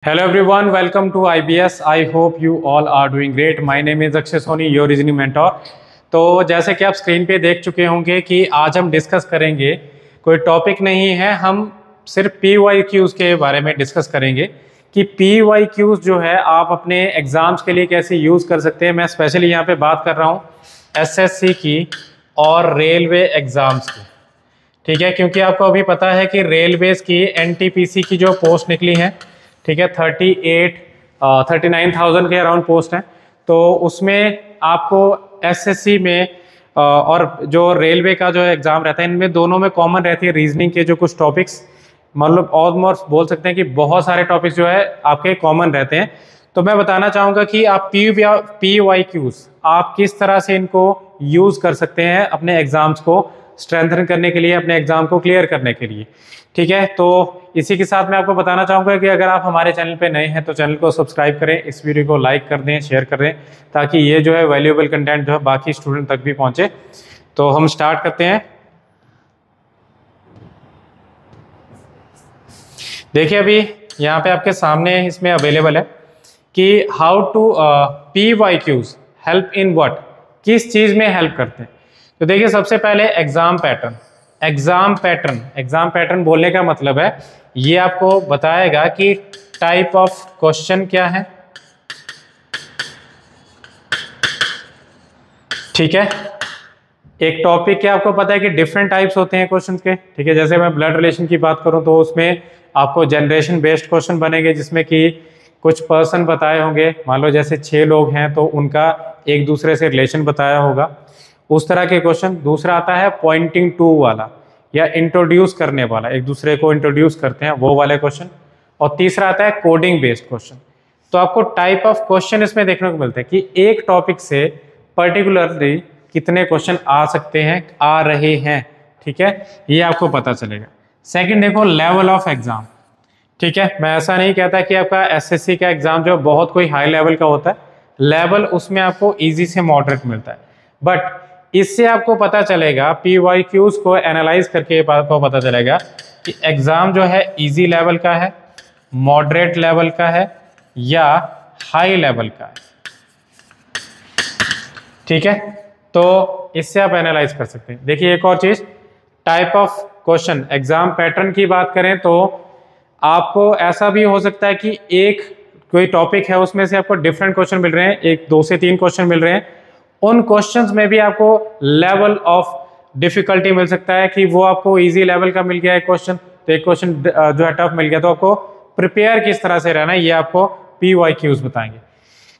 Hello everyone, welcome to IBS. I hope you all are doing great. My name is Akshay Soni, your reasoning mentor. तो जैसे कि आप screen पे देख चुके होंगे कि आज हम डिस्कस करेंगे, कोई टॉपिक नहीं है, हम सिर्फ PYQs के बारे में डिस्कस करेंगे कि PYQs जो है आप अपने एग्जाम्स के लिए कैसे यूज़ कर सकते हैं। मैं स्पेशली यहाँ पे बात कर रहा हूँ SSC की और रेलवे एग्ज़ाम्स की, ठीक है, क्योंकि आपको अभी पता है कि रेलवेज़ की NTPC की जो पोस्ट निकली है, ठीक है, 39,000 के अराउंड पोस्ट हैं। तो उसमें आपको SSC में और जो रेलवे का जो एग्ज़ाम रहता है, इनमें दोनों में कॉमन रहती है रीजनिंग के जो कुछ टॉपिक्स, मतलब ऑलमोस्ट बोल सकते हैं कि बहुत सारे टॉपिक्स जो है आपके कॉमन रहते हैं। तो मैं बताना चाहूँगा कि आप PYQs आप किस तरह से इनको यूज़ कर सकते हैं अपने एग्ज़ाम्स को स्ट्रेंथन करने के लिए, अपने एग्ज़ाम को क्लियर करने के लिए, ठीक है। तो इसी के साथ मैं आपको बताना चाहूँगा कि अगर आप हमारे चैनल पे नए हैं तो चैनल को सब्सक्राइब करें, इस वीडियो को लाइक कर दें, शेयर कर दें, ताकि ये जो है वैल्यूएबल कंटेंट जो है बाकी स्टूडेंट तक भी पहुँचे। तो हम स्टार्ट करते हैं। देखिए अभी यहाँ पे आपके सामने इसमें अवेलेबल है कि how to PYQs help in what, किस चीज़ में हेल्प करते हैं। तो देखिए सबसे पहले एग्जाम पैटर्न। एग्जाम पैटर्न बोलने का मतलब है ये आपको बताएगा कि टाइप ऑफ क्वेश्चन क्या है, ठीक है। एक टॉपिक के आपको पता है कि डिफरेंट टाइप्स होते हैं क्वेश्चन के, ठीक है। जैसे मैं ब्लड रिलेशन की बात करूं तो उसमें आपको जनरेशन बेस्ड क्वेश्चन बनेंगे, जिसमें कि कुछ पर्सन बताए होंगे, मान लो जैसे 6 लोग हैं तो उनका एक दूसरे से रिलेशन बताया होगा, उस तरह के क्वेश्चन। दूसरा आता है पॉइंटिंग टू वाला या इंट्रोड्यूस करने वाला, एक दूसरे को इंट्रोड्यूस करते हैं वो वाले क्वेश्चन। और तीसरा आता है कोडिंग बेस्ड क्वेश्चन। तो आपको टाइप ऑफ क्वेश्चन इसमें देखने को मिलते हैं कि एक टॉपिक से पर्टिकुलरली कितने क्वेश्चन आ सकते हैं, आ रहे हैं, ठीक है, ये आपको पता चलेगा। सेकंड देखो लेवल ऑफ एग्जाम, ठीक है। मैं ऐसा नहीं कहता कि आपका SSC का एग्जाम जो बहुत कोई हाई लेवल का होता है, लेवल उसमें आपको इजी से मॉडरेट मिलता है, बट इससे आपको पता चलेगा PYQs को एनालाइज करके आपको पता चलेगा कि एग्जाम जो है इजी लेवल का है, मॉडरेट लेवल का है या हाई लेवल का है, ठीक है। तो इससे आप एनालाइज कर सकते हैं। देखिए एक और चीज, type of question, exam pattern की बात करें तो आपको ऐसा भी हो सकता है कि एक कोई टॉपिक है उसमें से आपको डिफरेंट क्वेश्चन मिल रहे हैं, एक 2 से 3 क्वेश्चन मिल रहे हैं, उन क्वेश्चंस में भी आपको लेवल ऑफ डिफिकल्टी मिल सकता है कि वो आपको इजी लेवल का मिल गया एक क्वेश्चन, तो एक क्वेश्चन जो है टफ मिल गया, तो आपको प्रिपेयर किस तरह से रहना है ये आपको PYQs बताएंगे।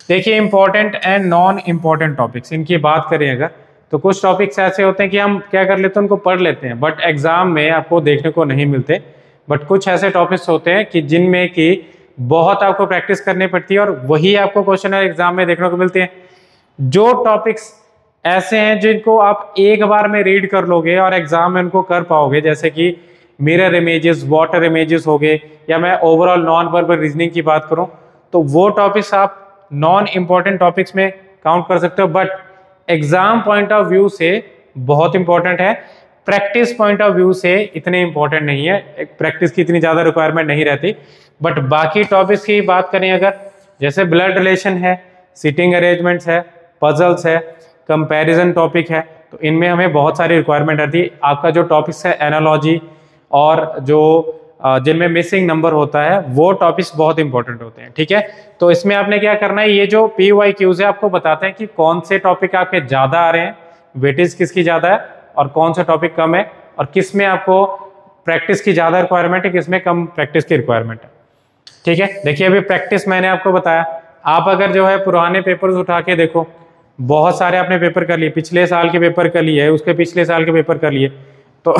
देखिए important and non important topics, इनकी बात करें अगर तो कुछ टॉपिक्स ऐसे होते हैं कि हम क्या कर लेते हैं, उनको पढ़ लेते हैं, बट एग्जाम में आपको देखने को नहीं मिलते। बट कुछ ऐसे टॉपिक्स होते हैं कि जिनमें कि बहुत आपको प्रैक्टिस करनी पड़ती है और वही आपको क्वेश्चन एग्जाम में देखने को मिलते हैं। जो टॉपिक्स ऐसे हैं जिनको आप एक बार में रीड कर लोगे और एग्जाम में उनको कर पाओगे, जैसे कि मिरर इमेजेस, वाटर इमेजेस हो गए, या मैं ओवरऑल नॉन वर्बल रीजनिंग की बात करूं तो वो टॉपिक्स आप नॉन इम्पॉर्टेंट टॉपिक्स में काउंट कर सकते हो, but exam point of view से बहुत इंपॉर्टेंट है। प्रैक्टिस पॉइंट ऑफ व्यू से इतने इंपॉर्टेंट नहीं है, प्रैक्टिस की इतनी ज़्यादा रिक्वायरमेंट नहीं रहती। बट बाकी टॉपिक्स की बात करें अगर, जैसे ब्लड रिलेशन है, सीटिंग अरेंजमेंट्स है, पजल्स है, कंपैरिजन टॉपिक है, तो इनमें हमें बहुत सारी रिक्वायरमेंट रहती है। आपका जो टॉपिक्स है एनालॉजी और जो जिनमें मिसिंग नंबर होता है, वो टॉपिक्स बहुत इंपॉर्टेंट होते हैं, ठीक है। तो इसमें आपने क्या करना है, ये जो PYQs है आपको बताते हैं कि कौन से टॉपिक आपके ज़्यादा आ रहे हैं, वेटेज किसकी ज़्यादा है और कौन सा टॉपिक कम है, और किस में आपको प्रैक्टिस की ज़्यादा रिक्वायरमेंट है, किस में कम प्रैक्टिस की रिक्वायरमेंट है, ठीक है। देखिए अभी प्रैक्टिस मैंने आपको बताया, आप अगर जो है पुराने पेपर्स उठा के देखो, बहुत सारे आपने पेपर कर लिए, पिछले साल के पेपर कर लिए, उसके पिछले साल के पेपर कर लिए, तो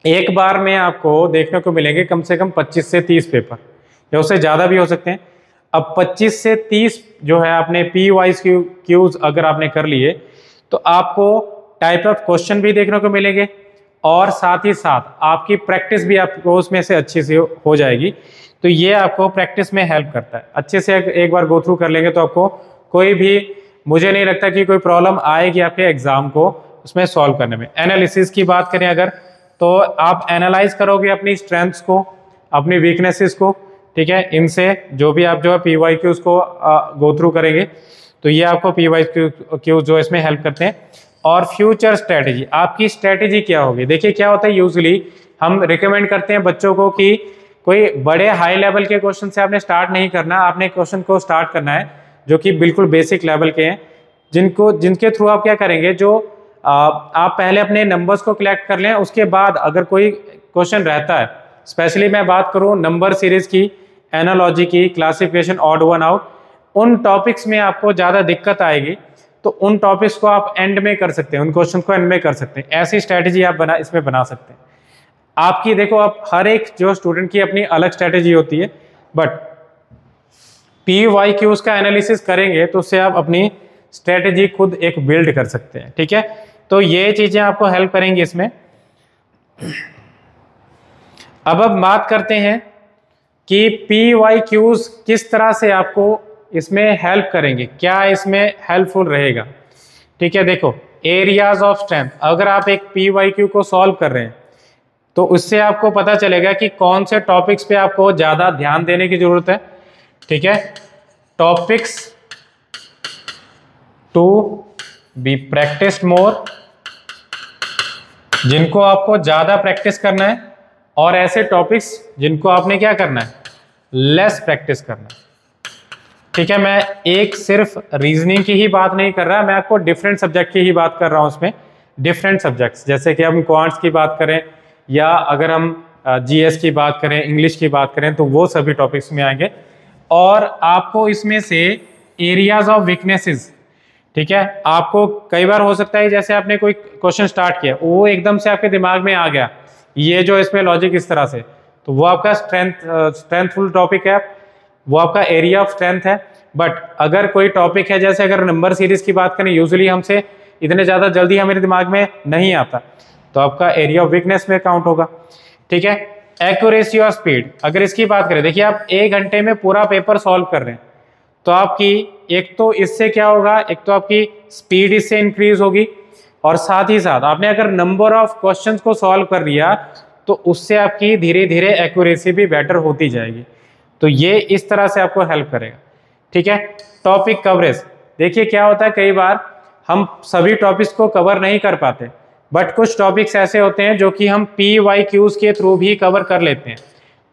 एक बार में आपको देखने को मिलेंगे कम से कम 25 से 30 पेपर, या उससे ज़्यादा भी हो सकते हैं। अब 25 से 30 जो है आपने PYQs अगर आपने कर लिए तो आपको टाइप ऑफ क्वेश्चन भी देखने को मिलेंगे और साथ ही साथ आपकी प्रैक्टिस भी आपको उसमें से अच्छे से हो जाएगी। तो ये आपको प्रैक्टिस में हेल्प करता है। अच्छे से एक बार गो थ्रू कर लेंगे तो आपको कोई भी, मुझे नहीं लगता कि कोई प्रॉब्लम आएगी आपके एग्जाम को उसमें सॉल्व करने में। एनालिसिस की बात करें अगर, तो आप एनालाइज करोगे अपनी स्ट्रेंथ्स को, अपनी वीकनेसेस को, ठीक है, इनसे जो भी आप जो है PYQs को गो थ्रू करेंगे तो ये आपको PYQ जो इसमें हेल्प करते हैं। और फ्यूचर स्ट्रेटेजी, आपकी स्ट्रेटेजी क्या होगी। देखिए क्या होता है, यूजुअली हम रिकमेंड करते हैं बच्चों को कि कोई बड़े हाई लेवल के क्वेश्चन से आपने स्टार्ट नहीं करना, आपने क्वेश्चन को स्टार्ट करना है जो कि बिल्कुल बेसिक लेवल के हैं, जिनके थ्रू आप क्या करेंगे, जो आप पहले अपने नंबर्स को कलेक्ट कर लें, उसके बाद अगर कोई क्वेश्चन रहता है, स्पेशली मैं बात करूं नंबर सीरीज की, एनालॉजी की, क्लासिफिकेशन, ऑड वन आउट, उन टॉपिक्स में आपको ज़्यादा दिक्कत आएगी तो उन टॉपिक्स को आप एंड में कर सकते हैं, उन क्वेश्चन को एंड में कर सकते हैं। ऐसी स्ट्रैटेजी आप इसमें बना सकते हैं। आपकी देखो, आप हर एक जो स्टूडेंट की अपनी अलग स्ट्रैटेजी होती है, बट PYQs का एनालिसिस करेंगे तो उससे आप अपनी स्ट्रैटेजी खुद एक बिल्ड कर सकते हैं, ठीक है। तो ये चीजें आपको हेल्प करेंगी इसमें। अब बात करते हैं कि PYQs किस तरह से आपको इसमें हेल्प करेंगे, क्या इसमें हेल्पफुल रहेगा, ठीक है। देखो, एरियाज ऑफ स्ट्रेंथ, अगर आप एक PYQ को सॉल्व कर रहे हैं तो उससे आपको पता चलेगा कि कौन से टॉपिक्स पे आपको ज़्यादा ध्यान देने की जरूरत है, ठीक है। टॉपिक्स टू बी प्रैक्टिस्ड मोर, जिनको आपको ज़्यादा प्रैक्टिस करना है, और ऐसे टॉपिक्स जिनको आपने क्या करना है, लेस प्रैक्टिस करना है, ठीक है। मैं एक सिर्फ रीजनिंग की ही बात नहीं कर रहा, मैं आपको डिफरेंट सब्जेक्ट की ही बात कर रहा हूं। उसमें डिफरेंट सब्जेक्ट्स, जैसे कि हम क्वांट्स की बात करें या अगर हम GS की बात करें, इंग्लिश की बात करें, तो वो सभी टॉपिक्स में आएंगे। और आपको इसमें से एरियाज ऑफ वीकनेसेस, ठीक है, आपको कई बार हो सकता है जैसे आपने कोई क्वेश्चन स्टार्ट किया, वो एकदम से आपके दिमाग में आ गया, ये जो इसमें लॉजिक इस तरह से, तो वो आपका स्ट्रेंथफुल टॉपिक है, वो आपका एरिया ऑफ स्ट्रेंथ है। बट अगर कोई टॉपिक है, जैसे अगर नंबर सीरीज की बात करें, यूजुअली हमसे इतने ज़्यादा जल्दी हमारे दिमाग में नहीं आता, तो आपका एरिया ऑफ वीकनेस में काउंट होगा, ठीक है। एक्यूरेसी और स्पीड, अगर इसकी बात करें, देखिए आप 1 घंटे में पूरा पेपर सॉल्व कर रहे हैं, तो आपकी एक तो इससे क्या होगा, एक तो आपकी स्पीड इससे इंक्रीज होगी, और साथ ही साथ आपने अगर नंबर ऑफ क्वेश्चंस को सॉल्व कर लिया तो उससे आपकी धीरे धीरे एक्यूरेसी भी बेटर होती जाएगी। तो ये इस तरह से आपको हेल्प करेगा, ठीक है। टॉपिक कवरेज, देखिए क्या होता है, कई बार हम सभी टॉपिक्स को कवर नहीं कर पाते, बट कुछ टॉपिक्स ऐसे होते हैं जो कि हम PYQs के थ्रू भी कवर कर लेते हैं।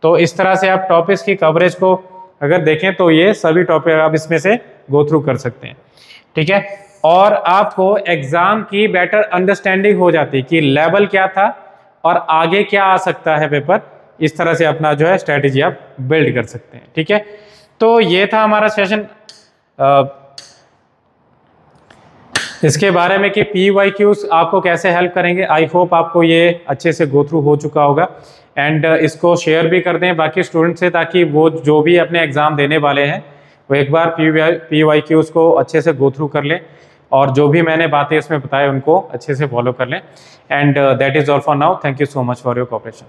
तो इस तरह से आप टॉपिक्स की कवरेज को अगर देखें तो ये सभी टॉपिक आप इसमें से गो थ्रू कर सकते हैं, ठीक है। और आपको एग्जाम की बेटर अंडरस्टैंडिंग हो जाती है कि लेवल क्या था और आगे क्या आ सकता है पेपर, इस तरह से अपना जो है स्ट्रेटेजी आप बिल्ड कर सकते हैं, ठीक है। तो ये था हमारा सेशन इसके बारे में कि PYQs आपको कैसे हेल्प करेंगे। आई होप आपको ये अच्छे से गो थ्रू हो चुका होगा, एंड इसको शेयर भी कर दें बाकी स्टूडेंट से, ताकि वो जो भी अपने एग्ज़ाम देने वाले हैं वो एक बार PYQs को अच्छे से गो थ्रू कर लें, और जो भी मैंने बातें इसमें बताए उनको अच्छे से फॉलो कर लें। And that is all for now. Thank you so much for your cooperation.